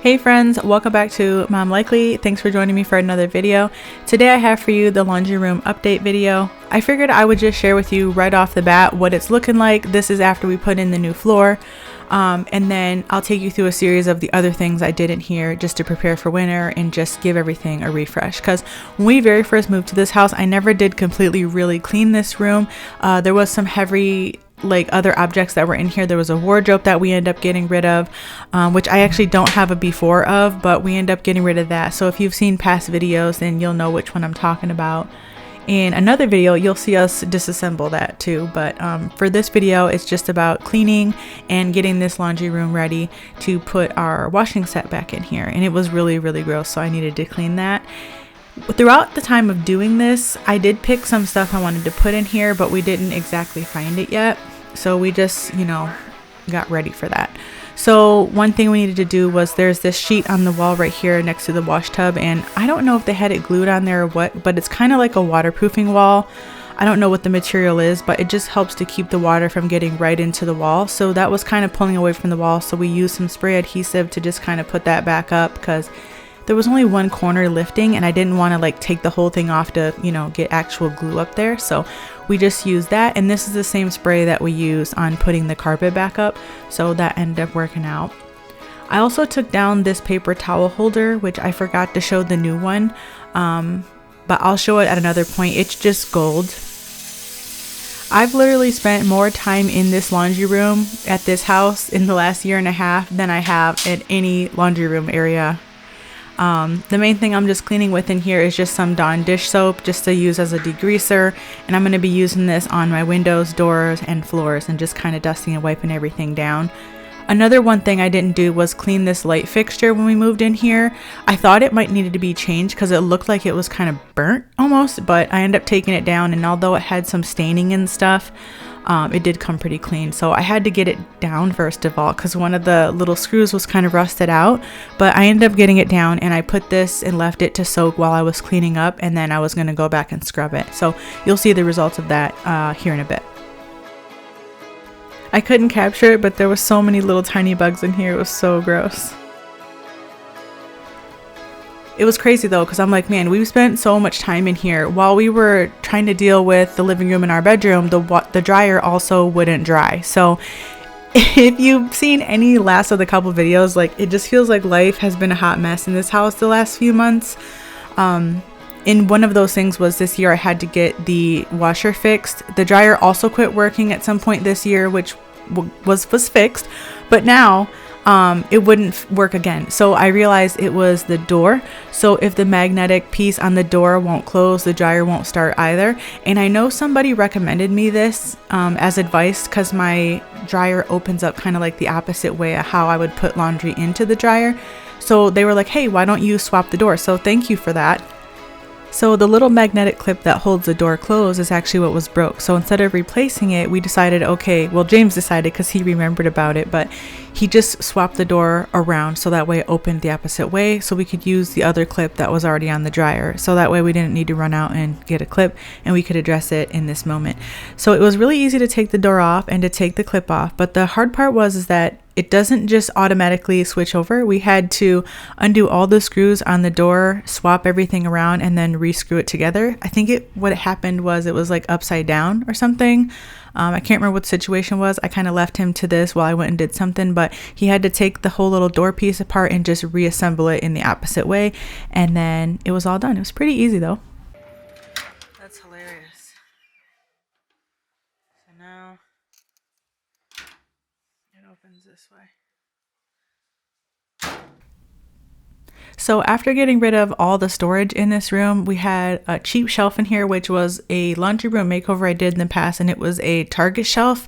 Hey friends, welcome back to Mom Likely. Thanks for joining me for another video. Today I have for you the laundry room update video. I figured I would just share with you right off the bat what it's looking like. This is after we put in the new floor. And then I'll take you through a series of the other things I did in here just to prepare for winter and just give everything a refresh. Because when we very first moved to this house, I never did completely really clean this room. There was some heavy other objects that were in here. There was a wardrobe that we ended up getting rid of, which I actually don't have a before of, but we ended up getting rid of that. So if you've seen past videos, then you'll know which one I'm talking about. In another video, you'll see us disassemble that too. But for this video, it's just about cleaning and getting this laundry room ready to put our washing set back in here. And it was really, really gross, so I needed to clean that. Throughout the time of doing this, I did pick some stuff I wanted to put in here, but we didn't exactly find it yet. So we just, got ready for that. So one thing we needed to do was there's this sheet on the wall right here next to the wash tub. And I don't know if they had it glued on there or what, but it's kind of like a waterproofing wall. I don't know what the material is, but it just helps to keep the water from getting right into the wall. So that was kind of pulling away from the wall. So we used some spray adhesive to just kind of put that back up because there was only one corner lifting and I didn't want to take the whole thing off to, get actual glue up there. So we just used that. And this is the same spray that we use on putting the carpet back up. So that ended up working out. I also took down this paper towel holder, which I forgot to show the new one. But I'll show it at another point. It's just gold. I've literally spent more time in this laundry room at this house in the last year and a half than I have at any laundry room area. The main thing I'm just cleaning with in here is just some Dawn dish soap just to use as a degreaser, and I'm going to be using this on my windows, doors, and floors and just kind of dusting and wiping everything down. Another one thing I didn't do was clean this light fixture when we moved in here. I thought it might need to be changed because it looked like it was kind of burnt almost, but I ended up taking it down, and although it had some staining and stuff, it did come pretty clean. So I had to get it down first of all because one of the little screws was kind of rusted out, but I ended up getting it down and I put this and left it to soak while I was cleaning up, and then I was going to go back and scrub it. So you'll see the results of that here in a bit. I couldn't capture it, but there was so many little tiny bugs in here. It was so gross. It was crazy though, because I'm like, man, we've spent so much time in here. While we were trying to deal with the living room and our bedroom, the dryer also wouldn't dry. So if you've seen any last of the couple videos, it just feels like life has been a hot mess in this house the last few months. And one of those things was this year I had to get the washer fixed. The dryer also quit working at some point this year, which was fixed, but now it wouldn't work again. So I realized it was the door. So if the magnetic piece on the door won't close, the dryer won't start either. And I know somebody recommended me this as advice because my dryer opens up kind of like the opposite way of how I would put laundry into the dryer. So they were like, hey, why don't you swap the door? So thank you for that. So the little magnetic clip that holds the door closed is actually what was broke. So instead of replacing it, we decided, okay, well, James decided because he remembered about it, but he just swapped the door around so that way it opened the opposite way so we could use the other clip that was already on the dryer. So that way we didn't need to run out and get a clip and we could address it in this moment. So it was really easy to take the door off and to take the clip off. But the hard part was that it doesn't just automatically switch over. We had to undo all the screws on the door, swap everything around, and then re-screw it together. I think what happened was it was upside down or something. I can't remember what the situation was. I kind of left him to this while I went and did something, but he had to take the whole little door piece apart and just reassemble it in the opposite way. And then it was all done. It was pretty easy though. That's hilarious. So now it opens this way. So after getting rid of all the storage in this room, we had a cheap shelf in here, which was a laundry room makeover I did in the past, and it was a Target shelf.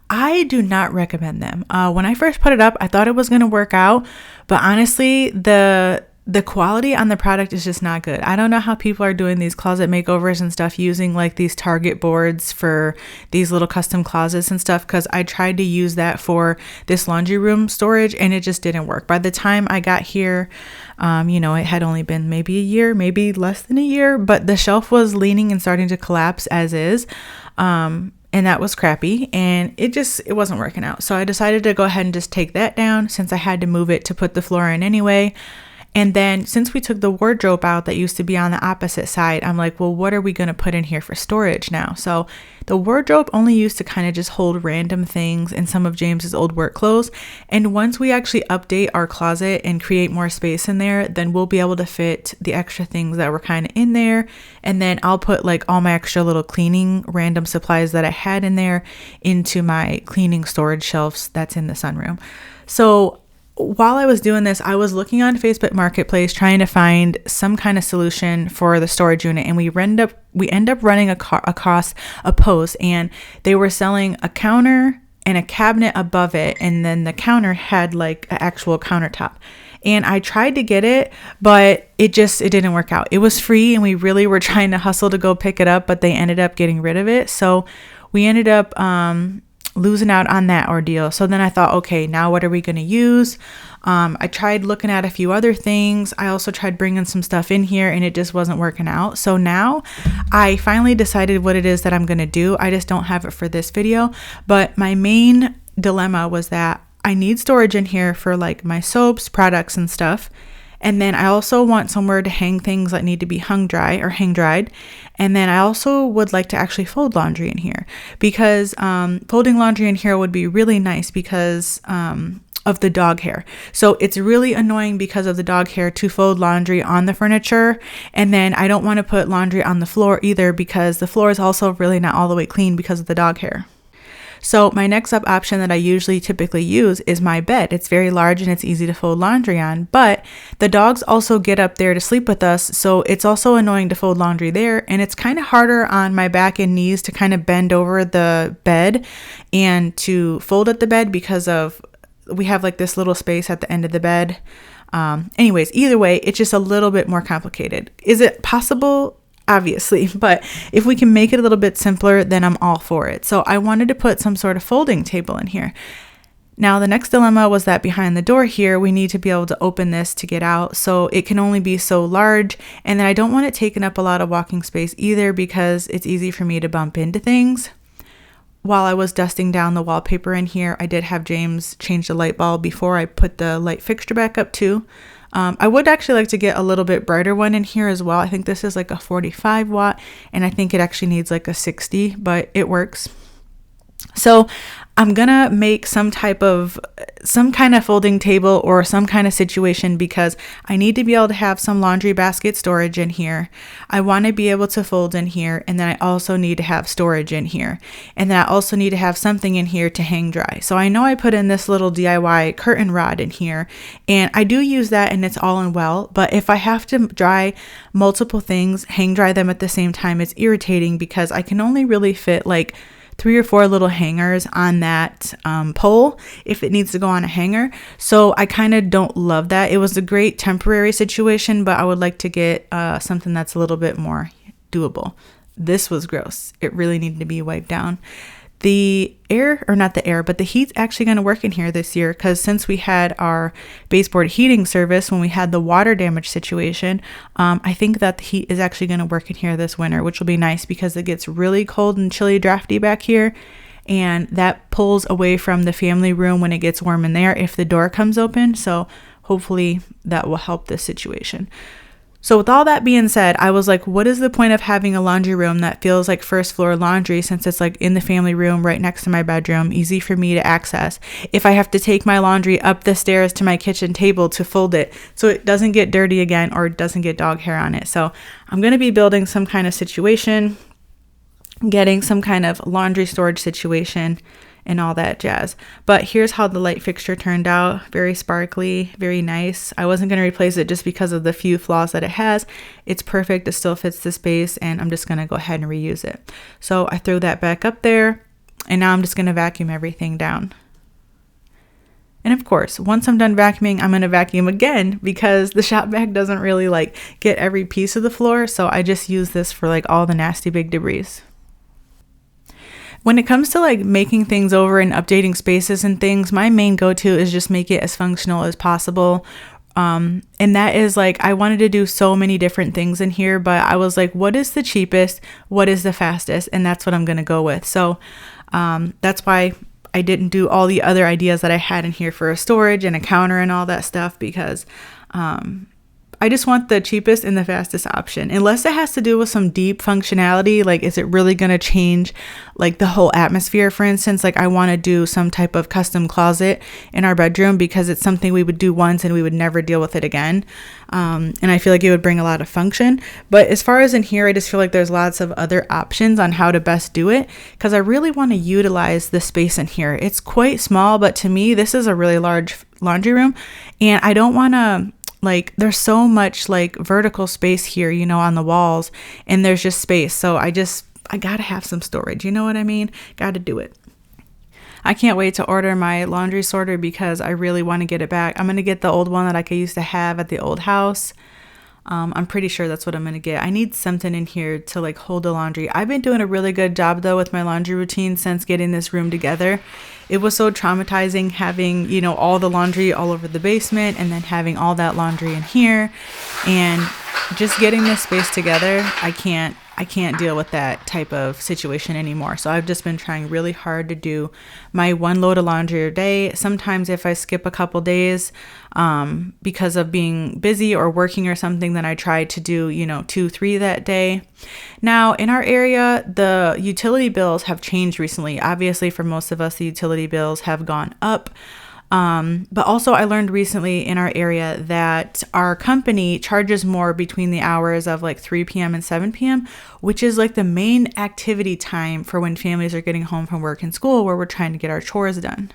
I do not recommend them. When I first put it up, I thought it was going to work out, but honestly, the quality on the product is just not good. I don't know how people are doing these closet makeovers and stuff using these Target boards for these little custom closets and stuff, because I tried to use that for this laundry room storage and it just didn't work. By the time I got here, it had only been maybe a year, maybe less than a year, but the shelf was leaning and starting to collapse as is. and that was crappy, and it wasn't working out. So I decided to go ahead and just take that down since I had to move it to put the floor in anyway. And then since we took the wardrobe out that used to be on the opposite side, I'm like, well, what are we going to put in here for storage now? So the wardrobe only used to kind of just hold random things and some of James's old work clothes. And once we actually update our closet and create more space in there, then we'll be able to fit the extra things that were kind of in there. And then I'll put like all my extra little cleaning random supplies that I had in there into my cleaning storage shelves that's in the sunroom. So while I was doing this, I was looking on Facebook Marketplace trying to find some kind of solution for the storage unit, and we end up running across a post, and they were selling a counter and a cabinet above it, and then the counter had like an actual countertop. And I tried to get it, but it didn't work out. It was free, and we really were trying to hustle to go pick it up, but they ended up getting rid of it. So we ended up losing out on that ordeal. So then I thought, okay, now what are we going to use? I tried looking at a few other things. I also tried bringing some stuff in here, and it just wasn't working out. So now I finally decided what it is that I'm going to do. I just don't have it for this video, but my main dilemma was that I need storage in here for like my soaps, products, and stuff. And then I also want somewhere to hang things that need to be hang dried. And then I also would like to actually fold laundry in here, because folding laundry in here would be really nice because of the dog hair. So it's really annoying because of the dog hair to fold laundry on the furniture. And then I don't want to put laundry on the floor either, because the floor is also really not all the way clean because of the dog hair. So my next up option that I typically use is my bed. It's very large and it's easy to fold laundry on, but the dogs also get up there to sleep with us. So it's also annoying to fold laundry there. And it's kind of harder on my back and knees to kind of bend over the bed and to fold at the bed, because we have like this little space at the end of the bed. Anyways, either way, it's just a little bit more complicated. Is it possible? Obviously, but if we can make it a little bit simpler, then I'm all for it. So I wanted to put some sort of folding table in here. Now, the next dilemma was that behind the door here, we need to be able to open this to get out. So it can only be so large. And then I don't want it taking up a lot of walking space either, because it's easy for me to bump into things. While I was dusting down the wallpaper in here, I did have James change the light bulb before I put the light fixture back up too. I would actually like to get a little bit brighter one in here as well. I think this is like a 45 watt, and I think it actually needs like a 60, but it works. So I'm gonna make some kind of folding table or some kind of situation, because I need to be able to have some laundry basket storage in here. I want to be able to fold in here, and then I also need to have storage in here, and then I also need to have something in here to hang dry. So I know I put in this little DIY curtain rod in here, and I do use that, and it's all in well, but if I have to dry multiple things, hang dry them at the same time, it's irritating, because I can only really fit like 3 or 4 little hangers on that pole if it needs to go on a hanger. So I kind of don't love that. It was a great temporary situation, but I would like to get something that's a little bit more doable. This was gross. It really needed to be wiped down. The heat's actually going to work in here this year, because since we had our baseboard heating service when we had the water damage situation, I think that the heat is actually going to work in here this winter, which will be nice because it gets really cold and chilly, drafty back here, and that pulls away from the family room when it gets warm in there if the door comes open. So hopefully that will help this situation. So with all that being said, I was like, what is the point of having a laundry room that feels like first floor laundry, since it's like in the family room right next to my bedroom, easy for me to access, if I have to take my laundry up the stairs to my kitchen table to fold it so it doesn't get dirty again or it doesn't get dog hair on it. So I'm going to be building some kind of situation, getting some kind of laundry storage situation and all that jazz. But here's how the light fixture turned out. Very sparkly, very nice. I wasn't going to replace it just because of the few flaws that it has. It's perfect. It still fits the space, and I'm just going to go ahead and reuse it. So I throw that back up there, and now I'm just going to vacuum everything down. And of course, once I'm done vacuuming, I'm going to vacuum again, because the shop vac doesn't really like get every piece of the floor. So I just use this for like all the nasty big debris. When it comes to like making things over and updating spaces and things, my main go-to is just make it as functional as possible. And that is like, I wanted to do so many different things in here, but I was like, what is the cheapest? What is the fastest? And that's what I'm going to go with. So that's why I didn't do all the other ideas that I had in here for a storage and a counter and all that stuff, because I just want the cheapest and the fastest option, unless it has to do with some deep functionality. Like, is it really going to change like the whole atmosphere? For instance, like I want to do some type of custom closet in our bedroom because it's something we would do once and we would never deal with it again. And I feel like it would bring a lot of function. But as far as in here, I just feel like there's lots of other options on how to best do it, because I really want to utilize the space in here. It's quite small, but to me, this is a really large laundry room, and I don't want to, like, there's so much like vertical space here, you know, on the walls, and there's just space. So I gotta have some storage, you know what I mean? Gotta do it. I can't wait to order my laundry sorter because I really want to get it back. I'm going to get the old one that I used to have at the old house. I'm pretty sure that's what I'm going to get. I need something in here to like hold the laundry. I've been doing a really good job though with my laundry routine since getting this room together. It was so traumatizing having, you know, all the laundry all over the basement and then having all that laundry in here, and just getting this space together. I can't deal with that type of situation anymore. So I've just been trying really hard to do my one load of laundry a day. Sometimes if I skip a couple days because of being busy or working or something, then I try to do, you know, 2-3 that day. Now in our area, the utility bills have changed recently. Obviously for most of us, the utility bills have gone up. But also I learned recently in our area that our company charges more between the hours of like 3 p.m. and 7 p.m., which is like the main activity time for when families are getting home from work and school, where we're trying to get our chores done.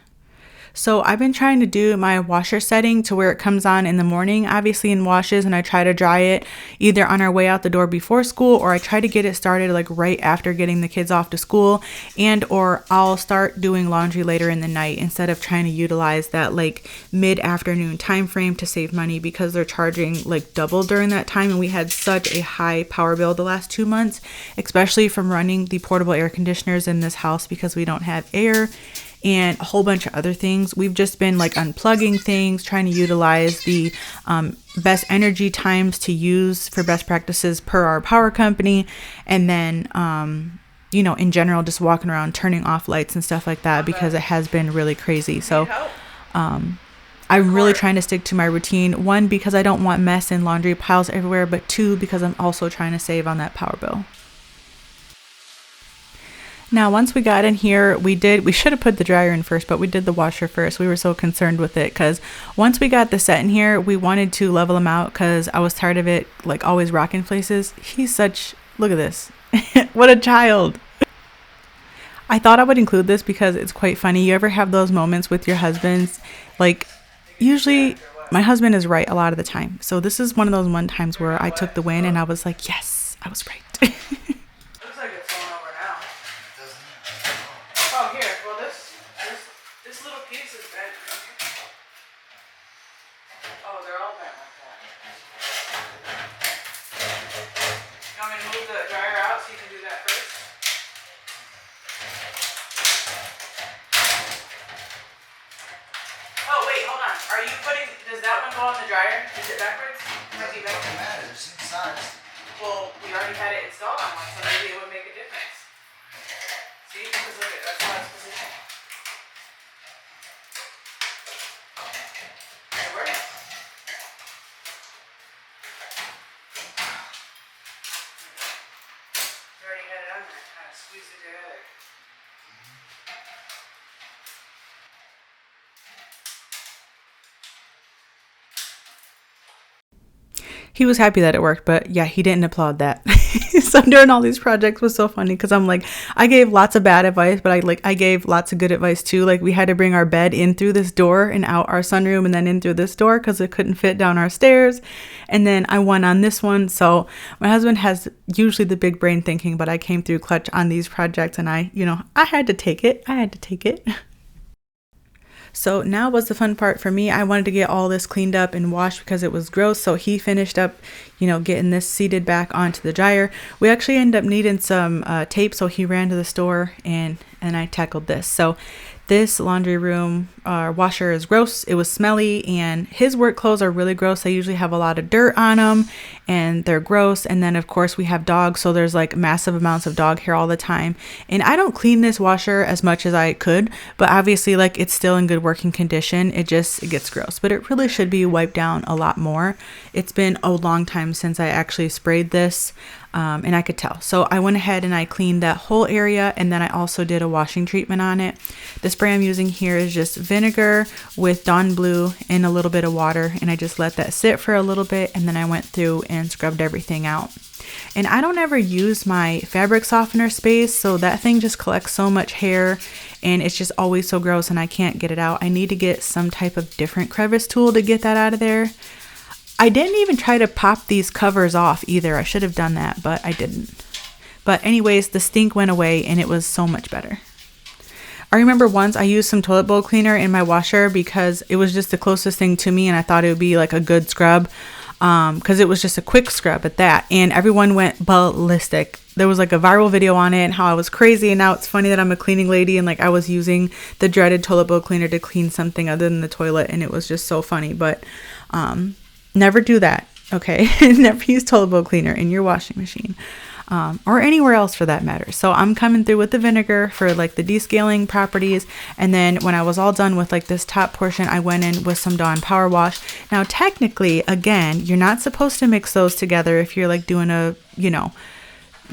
So I've been trying to do my washer setting to where it comes on in the morning, obviously in washes, and I try to dry it either on our way out the door before school, or I try to get it started like right after getting the kids off to school, and or I'll start doing laundry later in the night instead of trying to utilize that like mid-afternoon time frame to save money, because they're charging like double during that time, and we had such a high power bill the last 2 months, especially from running the portable air conditioners in this house because we don't have air, and a whole bunch of other things. We've just been like unplugging things, trying to utilize the best energy times to use for best practices per our power company. And then, you know, in general, just walking around, turning off lights and stuff like that, because it has been really crazy. So I'm really trying to stick to my routine. 1, because I don't want mess and laundry piles everywhere, but 2, because I'm also trying to save on that power bill. Now, once we got in here, we should have put the dryer in first, but we did the washer first. We were so concerned with it because once we got the set in here, we wanted to level him out because I was tired of it, like always rocking places. Look at this. What a child. I thought I would include this because it's quite funny. You ever have those moments with your husbands? Like, usually my husband is right a lot of the time. So this is one of those times where I took the win and I was like, yes, I was right. Oh, here. Well, this little piece is bent. Oh, they're all bent like that. You want me to move the dryer out so you can do that first? Oh, wait, hold on. Does that one go on the dryer? Is it backwards? Might be backwards. Doesn't matter. It's the same size. Well, we already had it installed on one, so maybe it would make a difference. See, because look at that's how it's positioned. It works. You already had it on there. Kind of squeeze it together. He was happy that it worked, but yeah, he didn't applaud that. So during all these projects was so funny because I'm like, I gave lots of bad advice, but I gave lots of good advice too. Like we had to bring our bed in through this door and out our sunroom and then in through this door because it couldn't fit down our stairs. And then I won on this one. So my husband has usually the big brain thinking, but I came through clutch on these projects and I had to take it. So now was the fun part for me. I wanted to get all this cleaned up and washed because it was gross. So he finished up, getting this seated back onto the dryer. We actually ended up needing some tape. So he ran to the store and I tackled this. So This laundry room washer is gross. It was smelly, and his work clothes are really gross. They usually have a lot of dirt on them and they're gross. And then of course we have dogs, so there's like massive amounts of dog hair all the time. And I don't clean this washer as much as I could, but obviously like it's still in good working condition. It gets gross, but it really should be wiped down a lot more. It's been a long time since I actually sprayed this. And I could tell. So I went ahead and I cleaned that whole area, and then I also did a washing treatment on it. The spray I'm using here is just vinegar with Dawn Blue and a little bit of water, and I just let that sit for a little bit, and then I went through and scrubbed everything out. And I don't ever use my fabric softener space, so that thing just collects so much hair, and it's just always so gross, and I can't get it out. I need to get some type of different crevice tool to get that out of there. I didn't even try to pop these covers off either. I should have done that, but I didn't. But anyways, the stink went away and it was so much better. I remember once I used some toilet bowl cleaner in my washer because it was just the closest thing to me, and I thought it would be like a good scrub because it was just a quick scrub at that, and everyone went ballistic. There was like a viral video on it and how I was crazy, and now it's funny that I'm a cleaning lady and like I was using the dreaded toilet bowl cleaner to clean something other than the toilet, and it was just so funny. But never do that, okay? Never use toilet bowl cleaner in your washing machine or anywhere else for that matter. So I'm coming through with the vinegar for like the descaling properties, and then when I was all done with like this top portion, I went in with some Dawn Power Wash. Now technically, again, you're not supposed to mix those together if you're like doing a,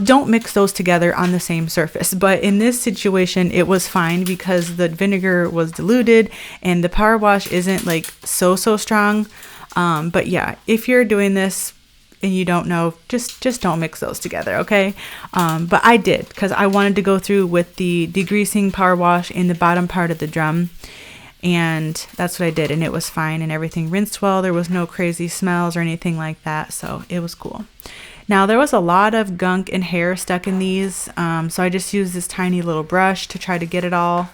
don't mix those together on the same surface. But in this situation, it was fine because the vinegar was diluted and the power wash isn't like so strong. But yeah, if you're doing this and you don't know, just don't mix those together, okay? But I did because I wanted to go through with the degreasing power wash in the bottom part of the drum, and that's what I did, and it was fine, and everything rinsed well. There was no crazy smells or anything like that, so it was cool. Now there was a lot of gunk and hair stuck in these, so I just used this tiny little brush to try to get it all.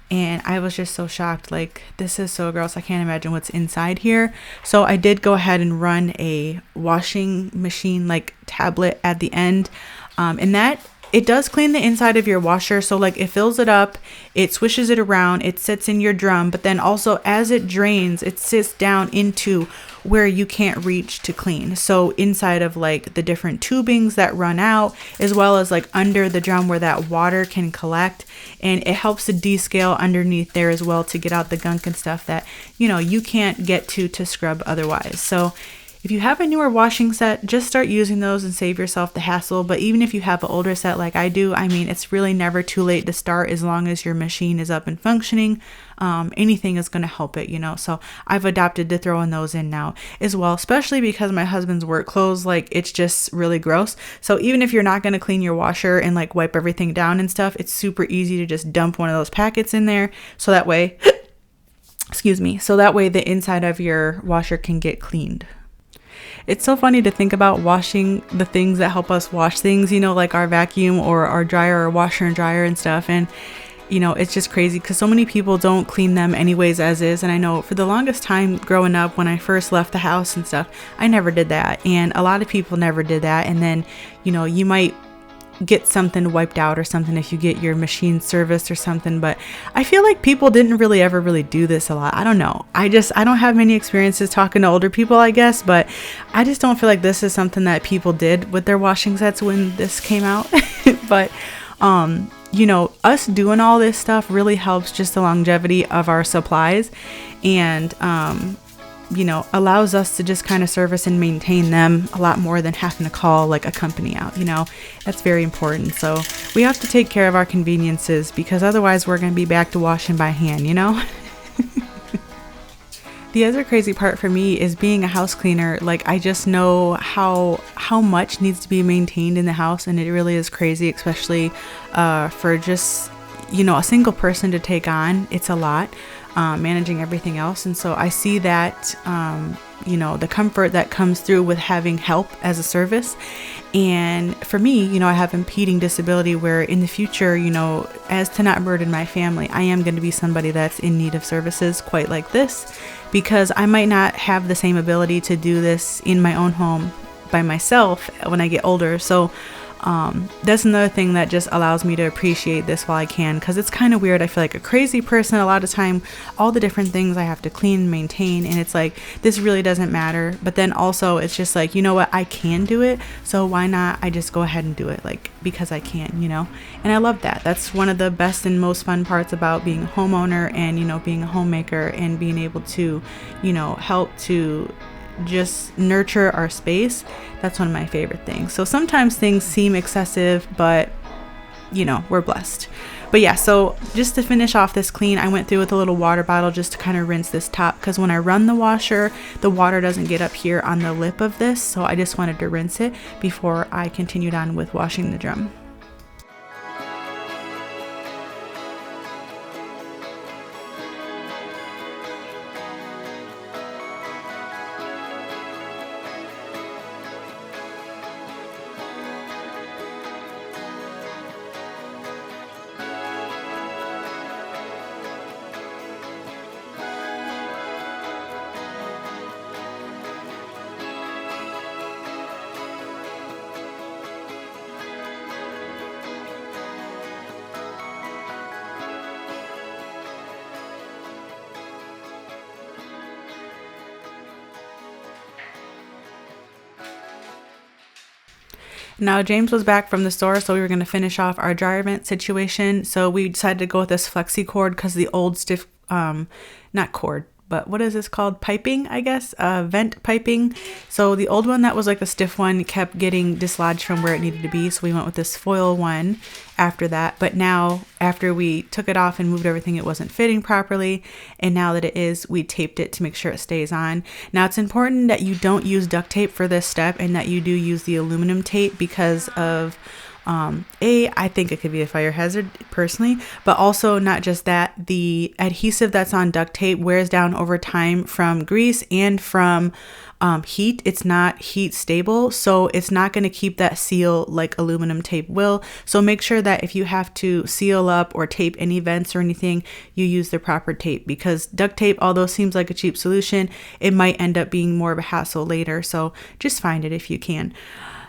And I was just so shocked, like, this is so gross. I can't imagine what's inside here. So I did go ahead and run a washing machine like tablet at the end. And that, it does clean the inside of your washer. So like it fills it up, it swishes it around, it sits in your drum. But then also as it drains, it sits down into where you can't reach to clean. So inside of like the different tubings that run out, as well as like under the drum where that water can collect, and it helps to descale underneath there as well to get out the gunk and stuff that you can't get to scrub otherwise. So if you have a newer washing set, just start using those and save yourself the hassle. But even if you have an older set like I do, I mean, it's really never too late to start as long as your machine is up and functioning. Anything is going to help it, So I've adopted to throwing those in now as well, especially because my husband's work clothes, like it's just really gross. So even if you're not going to clean your washer and like wipe everything down and stuff, it's super easy to just dump one of those packets in there. So that way, so that way the inside of your washer can get cleaned. It's so funny to think about washing the things that help us wash things, like our vacuum or our dryer or washer and dryer and stuff. And, it's just crazy because so many people don't clean them anyways as is. And I know for the longest time growing up, when I first left the house and stuff, I never did that. And a lot of people never did that. And then, you might get something wiped out or something if you get your machine serviced or something. But I feel like people didn't ever really do this a lot. I don't know. I don't have many experiences talking to older people, I guess, but I just don't feel like this is something that people did with their washing sets when this came out. But us doing all this stuff really helps just the longevity of our supplies, and allows us to just kind of service and maintain them a lot more than having to call like a company out. That's very important. So we have to take care of our conveniences because otherwise we're going to be back to washing by hand, The other crazy part for me is being a house cleaner. Like I just know how much needs to be maintained in the house, and it really is crazy, especially for just a single person to take on. It's a lot. Managing everything else. And so I see that, the comfort that comes through with having help as a service. And for me, I have impeding disability where in the future, as to not burden my family, I am going to be somebody that's in need of services quite like this, because I might not have the same ability to do this in my own home by myself when I get older. So That's another thing that just allows me to appreciate this while I can, because it's kind of weird. I feel like a crazy person a lot of time, all the different things I have to clean and maintain, and it's like, this really doesn't matter. But then also it's just like, you know what, I can do it, so why not I just go ahead and do it, like, because I can, you know. And I love that. That's one of the best and most fun parts about being a homeowner and, you know, being a homemaker and being able to, you know, help to just nurture our space. That's one of my favorite things. So sometimes things seem excessive, but you know, we're blessed. But yeah, so just to finish off this clean, I went through with a little water bottle just to kind of rinse this top, because when I run the washer, the water doesn't get up here on the lip of this, so I just wanted to rinse it before I continued on with washing the drum. Now James was back from the store, so we were going to finish off our dryer vent situation. So we decided to go with this flexi cord, because the old stiff, not cord, but what is this called? Piping, I guess, vent piping. So the old one that was like the stiff one kept getting dislodged from where it needed to be. So we went with this foil one after that. But now after we took it off and moved everything, it wasn't fitting properly. And now that it is, we taped it to make sure it stays on. Now it's important that you don't use duct tape for this step and that you do use the aluminum tape, because of I think it could be a fire hazard personally, but also not just that, the adhesive that's on duct tape wears down over time from grease and from heat. It's not heat stable, so it's not going to keep that seal like aluminum tape will. So make sure that if you have to seal up or tape any vents or anything, you use the proper tape, because duct tape, although seems like a cheap solution, it might end up being more of a hassle later. So just find it if you can.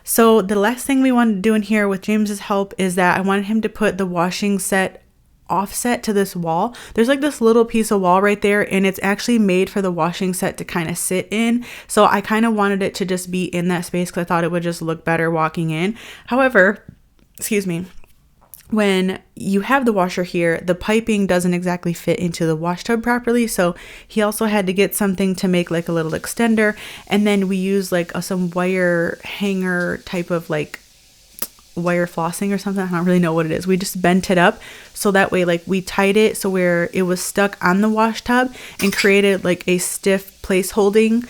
So the last thing we wanted to do in here with James's help is that I wanted him to put the washing set offset to this wall. There's like this little piece of wall right there, and it's actually made for the washing set to kind of sit in. So I kind of wanted it to just be in that space, because I thought it would just look better walking in. However, excuse me, when you have the washer here, the piping doesn't exactly fit into the wash tub properly. So he also had to get something to make like a little extender. And then we use like some wire hanger type of like wire flossing or something. I don't really know what it is. We just bent it up so that way like we tied it so where it was stuck on the wash tub and created like a stiff place holding,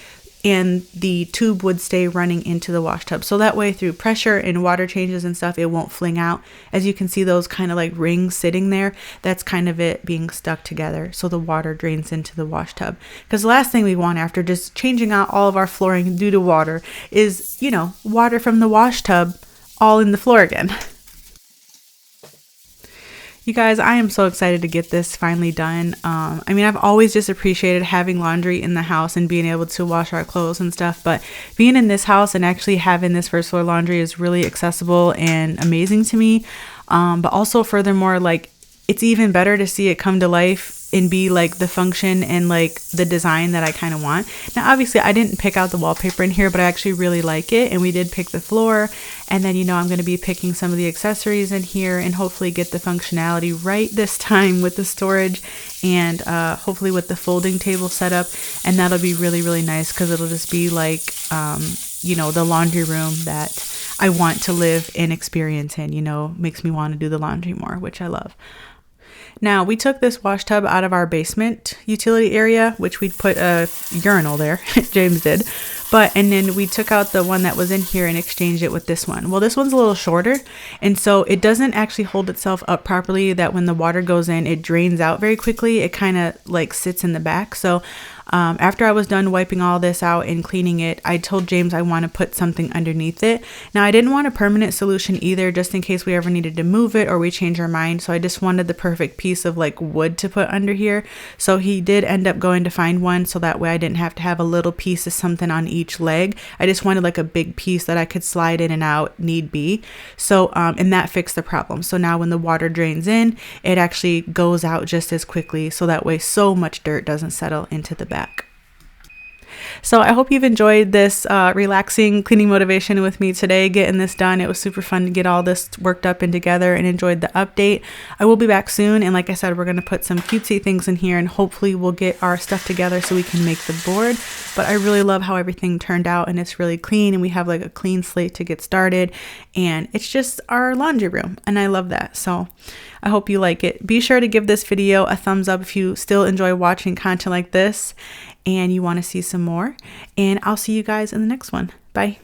and the tube would stay running into the wash tub. So that way through pressure and water changes and stuff, it won't fling out. As you can see, those kind of like rings sitting there, that's kind of it being stuck together. So the water drains into the wash tub. Because the last thing we want after just changing out all of our flooring due to water is, you know, water from the wash tub all in the floor again. You guys, I am so excited to get this finally done. I mean, I've always just appreciated having laundry in the house and being able to wash our clothes and stuff, but being in this house and actually having this first floor laundry is really accessible and amazing to me. But also furthermore, like, it's even better to see it come to life and be like the function and like the design that I kind of want. Now, obviously I didn't pick out the wallpaper in here, but I actually really like it. And we did pick the floor. And then, you know, I'm going to be picking some of the accessories in here and hopefully get the functionality right this time with the storage and hopefully with the folding table set up. And that'll be really, really nice, because it'll just be like, you know, the laundry room that I want to live and experience in, you know, makes me want to do the laundry more, which I love. Now, we took this wash tub out of our basement utility area, which we put a urinal there. James did. And then we took out the one that was in here and exchanged it with this one. Well, this one's a little shorter, and so it doesn't actually hold itself up properly, that when the water goes in, it drains out very quickly. It kind of like sits in the back. So After I was done wiping all this out and cleaning it, I told James I want to put something underneath it. Now I didn't want a permanent solution either, just in case we ever needed to move it or we change our mind. So I just wanted the perfect piece of like wood to put under here. So he did end up going to find one, so that way I didn't have to have a little piece of something on each leg. I just wanted like a big piece that I could slide in and out need be. So and that fixed the problem. So now when the water drains in, it actually goes out just as quickly, so that way so much dirt doesn't settle into the back. So I hope you've enjoyed this relaxing cleaning motivation with me today, getting this done. It was super fun to get all this worked up and together, and enjoyed the update. I will be back soon, and like I said, we're going to put some cutesy things in here, and hopefully we'll get our stuff together so we can make the board. But I really love how everything turned out, and it's really clean, and we have like a clean slate to get started, and it's just our laundry room, and I love that. So I hope you like it. Be sure to give this video a thumbs up if you still enjoy watching content like this and you want to see some more. And I'll see you guys in the next one. Bye.